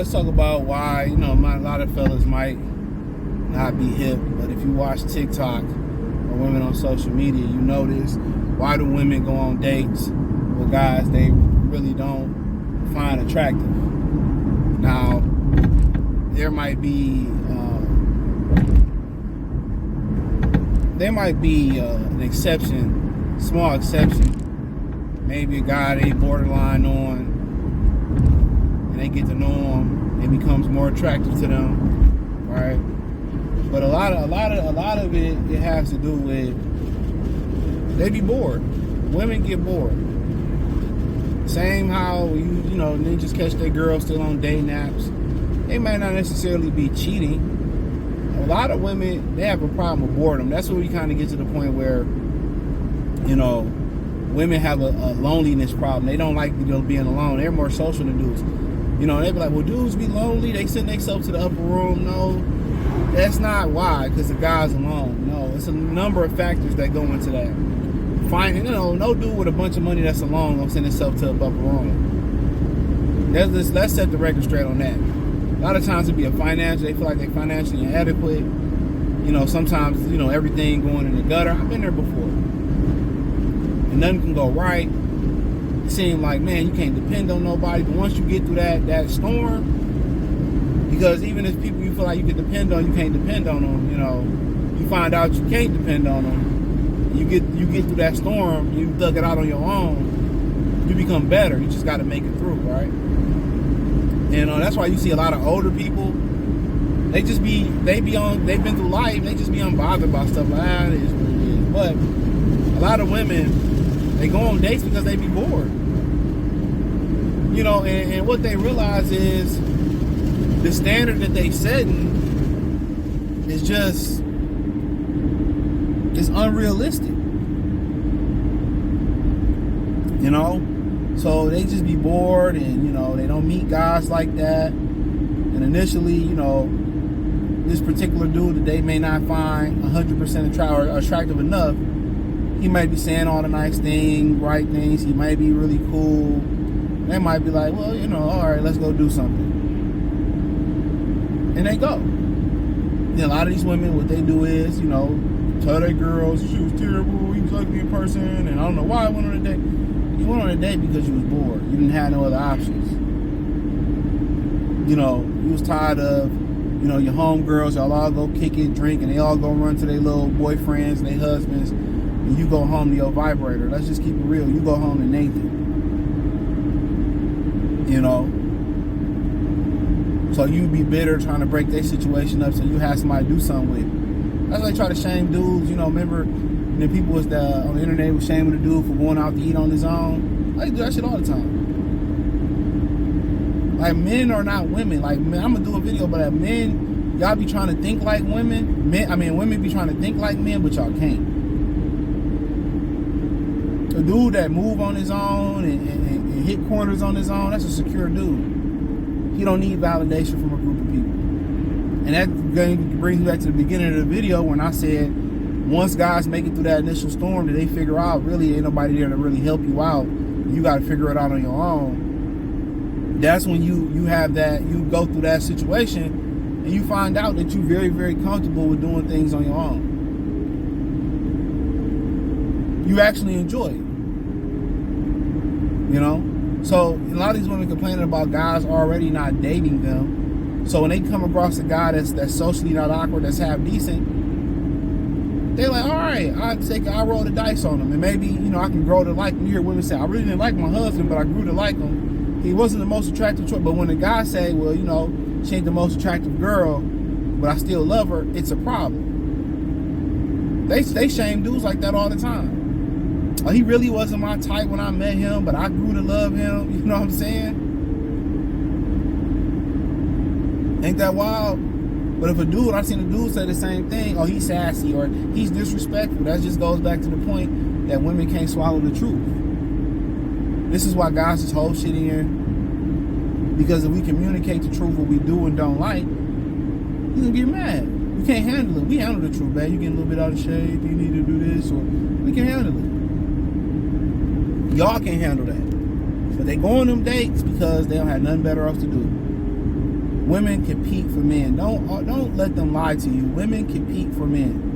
let's talk about why, a lot of fellas might not be hip, but if you watch TikTok or women on social media, you notice why do women go on dates with guys they really don't find attractive. Now, there might be an exception, small exception. Maybe a guy they borderline on, and they get to know him, it becomes more attractive to them, right? But a lot of it has to do with they be bored. Women get bored. Same how niggas catch their girls still on dating apps. They might not necessarily be cheating. A lot of women, they have a problem with boredom. That's where we kind of get to the point where, women have a loneliness problem. They don't like being alone. They're more social than dudes. They be like, well, dudes be lonely. They send themselves to the upper room. No, that's not why, because the guy's alone. No, it's a number of factors that go into that. No dude with a bunch of money that's alone gonna send himself to a upper room. Let's set the record straight on that. A lot of times it be they feel like they're financially inadequate. Sometimes, everything going in the gutter. I've been there before. And nothing can go right. It seems like, man, you can't depend on nobody. But once you get through that storm, because even if people you feel like you can depend on, you can't depend on them, you find out you can't depend on them. You get through that storm, you thug it out on your own, you become better. You just got to make it through, right? And that's why you see a lot of older people. They've been through life. They just be unbothered about stuff like that. It is what it is. But a lot of women, they go on dates because they be bored. And what they realize is the standard that they setting is just it's unrealistic. So they just be bored, and they don't meet guys like that. And initially, this particular dude that they may not find 100% attractive enough, he might be saying all the nice things, right things. He might be really cool. They might be like, well, all right, let's go do something. And they go. And a lot of these women, what they do is, tell their girls she was terrible, he was ugly in person, and I don't know why I went on a date. You went on a date because you was bored. You didn't have no other options. You was tired of, your homegirls, y'all all go kick it, drink, and they all go run to their little boyfriends and their husbands, and you go home to your vibrator. Let's just keep it real. You go home to Nathan. So you be bitter trying to break their situation up so you have somebody to do something with. That's why they try to shame dudes. Remember when people was on the internet was shaming the dude for going out to eat on his own? I do that shit all the time. Like, men are not women. Like, man, I'm gonna do a video, but men, y'all be trying to think like women. Women be trying to think like men, but y'all can't. A dude that move on his own and hit corners on his own, that's a secure dude. He don't need validation from a group of people. And that brings me back to the beginning of the video when I said, once guys make it through that initial storm, that they figure out really ain't nobody there to really help you out. You got to figure it out on your own. That's when you have that, you go through that situation and you find out that you're very, very comfortable with doing things on your own. You actually enjoy it. So a lot of these women complaining about guys already not dating them. So when they come across a guy that's socially not awkward, that's half decent, they're like, all right, I'll roll the dice on him, and maybe I can grow to like him. You hear women say, I really didn't like my husband, but I grew to like him. He wasn't the most attractive choice. But when the guy say, well, she ain't the most attractive girl, but I still love her, it's a problem. They shame dudes like that all the time. Oh, he really wasn't my type when I met him, but I grew to love him. You know what I'm saying? Ain't that wild? But if I've seen a dude say the same thing, oh, he's sassy or he's disrespectful. That just goes back to the point that women can't swallow the truth. This is why guys just hold shit in. Because if we communicate the truth, what we do and don't like, you're going to get mad. We can't handle it. We handle the truth, man. You get a little bit out of shape, you need to do this, or we can handle it. Y'all can't handle that. But they go on them dates because they don't have nothing better else to do. Women compete for men. Don't let them lie to you. Women compete for men.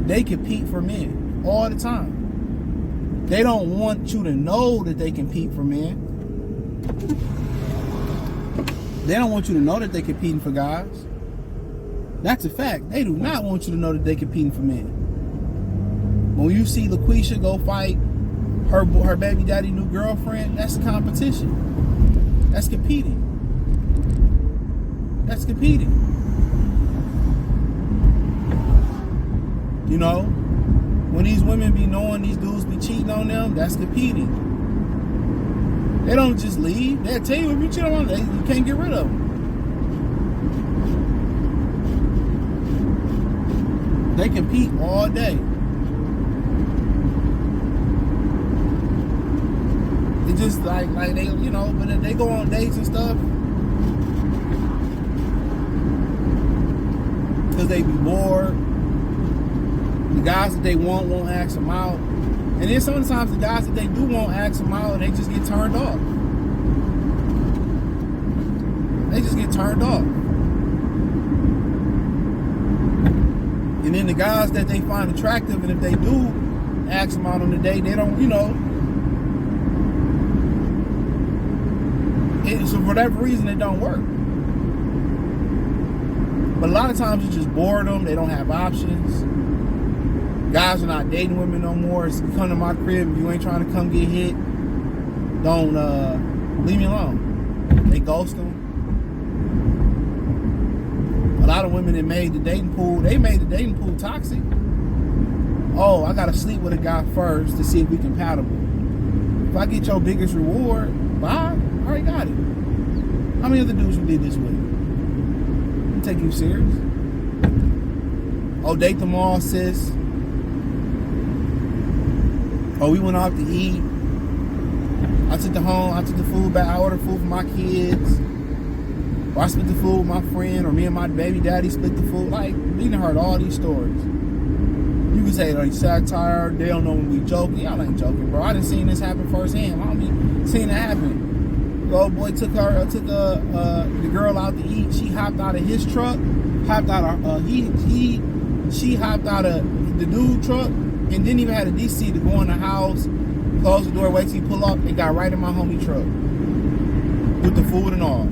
They compete for men all the time. They don't want you to know that they compete for men. They don't want you to know that they're competing for guys. That's a fact. They do not want you to know that they're competing for men. When you see LaQuisha go fight her baby daddy new girlfriend, that's competition. That's competing. That's competing. You know, when these women be knowing these dudes be cheating on them, that's competing. They don't just leave. They'll tell you if you cheat on them, you can't get rid of them. They compete all day. It's just like they, you know, but they go on dates and stuff because they be bored. The guys that they want won't ask them out. And then sometimes the guys that they do won't ask them out and they just get turned off. They just get turned off. And then the guys that they find attractive, and if they do ask them out on the date, they don't, you know, so for whatever reason, it don't work. But a lot of times it's just boredom. They don't have options. Guys are not dating women no more. It's come to my crib. If you ain't trying to come get hit, don't leave me alone. They ghost them. A lot of women that made the dating pool, they made the dating pool toxic. Oh, I gotta sleep with a guy first to see if we compatible. If I get your biggest reward, bye. I already got it. How many other dudes you did this with? I take you serious. Oh, date them all, sis. Oh, we went out to eat. I took the food back. I ordered food for my kids. Or I split the food with my friend, or me and my baby daddy split the food. Like, you done heard all these stories. You can say they satire, they don't know when we joking. Y'all ain't joking, bro. I done seen this happen firsthand. I don't be seeing it happen. The old boy took the girl out to eat. She hopped out of his truck, she hopped out of the dude truck, and didn't even have a DC to go in the house, close the door, wait till he pull up, and got right in my homie truck with the food and all.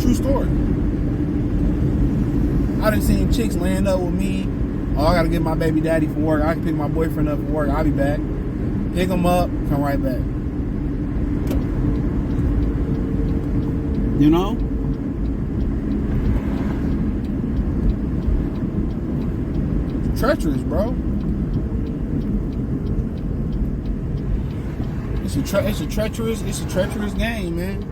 True story. I done seen chicks land up with me. Oh, I gotta get my baby daddy from work. I can pick my boyfriend up from work. I'll be back. Pick him up, come right back. You know? It's treacherous, bro. It's a treacherous game, man.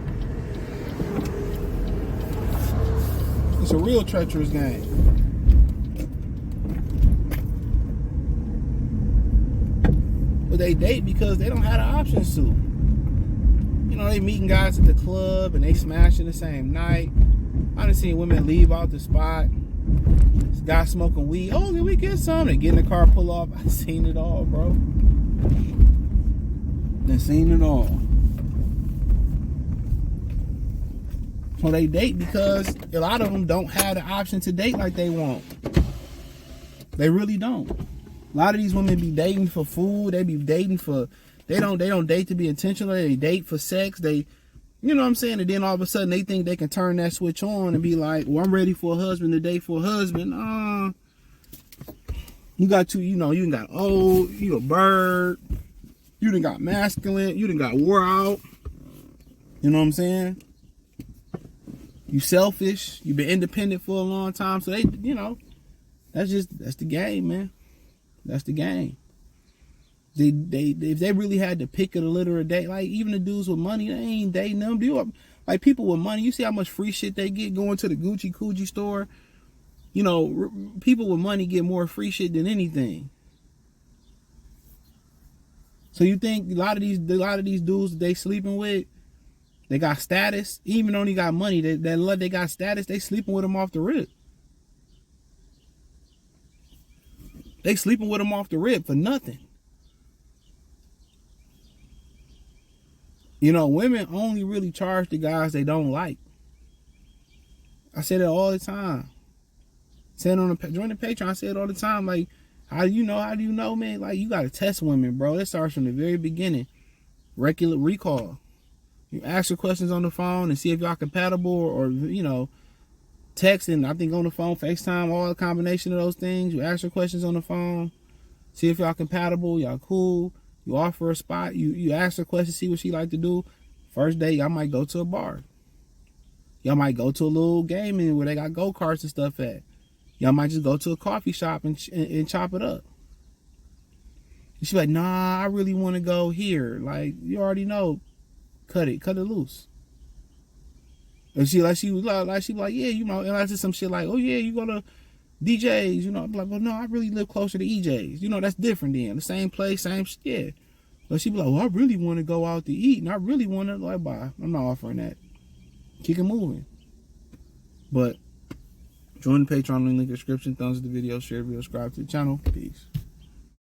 It's a real treacherous game. But they date because they don't have the options to. You know, they meeting guys at the club and they smashing the same night. I done seen women leave out the spot. This guy smoking weed. Oh, can we get some? They get in the car, pull off. I seen it all, bro. Done seen it all. So they date because a lot of them don't have the option to date like they want. They really don't. A lot of these women be dating for food. They be dating for, they don't date to be intentional. They date for sex. They, you know what I'm saying? And then all of a sudden they think they can turn that switch on and be like, well, I'm ready for a husband to date for a husband. You got two, you know, you done got old, you a bird, you done got masculine, you done got wore out. You know what I'm saying? You selfish. You've been independent for a long time. So they, you know, that's the game, man. That's the game. If they really had to pick of the litter of date, like even the dudes with money, they ain't dating them. Like people with money, you see how much free shit they get going to the Gucci Coochie store. You know, people with money get more free shit than anything. So you think a lot of these dudes that they sleeping with, they got status, even though they got money, they got status, they sleeping with them off the rip. They sleeping with them off the rip for nothing. You know, women only really charge the guys they don't like. I say that all the time. Join the Patreon. I say it all the time. Like, how do you know, man? Like, you gotta test women, bro. It starts from the very beginning. Regular recall. You ask her questions on the phone and see if y'all compatible, or you know, texting. I think on the phone, FaceTime, all the combination of those things. You ask her questions on the phone, see if y'all compatible, y'all cool. You offer a spot. You ask her questions, see what she like to do. First day, y'all might go to a bar. Y'all might go to a little gaming where they got go-karts and stuff at. Y'all might just go to a coffee shop and chop it up. And she like, nah, I really want to go here. Like, you already know, cut it loose. And she like, yeah, you know, and I said some shit like, oh yeah, you go to DJs, you know. I'm like, well, no, I really live closer to EJs. You know, that's different then. The same place, same shit. Yeah. But she be like, well, I really want to go out to eat, and I really want to, like, bye. I'm not offering that. Keep it moving. But join the Patreon link in the description. Thumbs up the video, share the video, subscribe to the channel. Peace.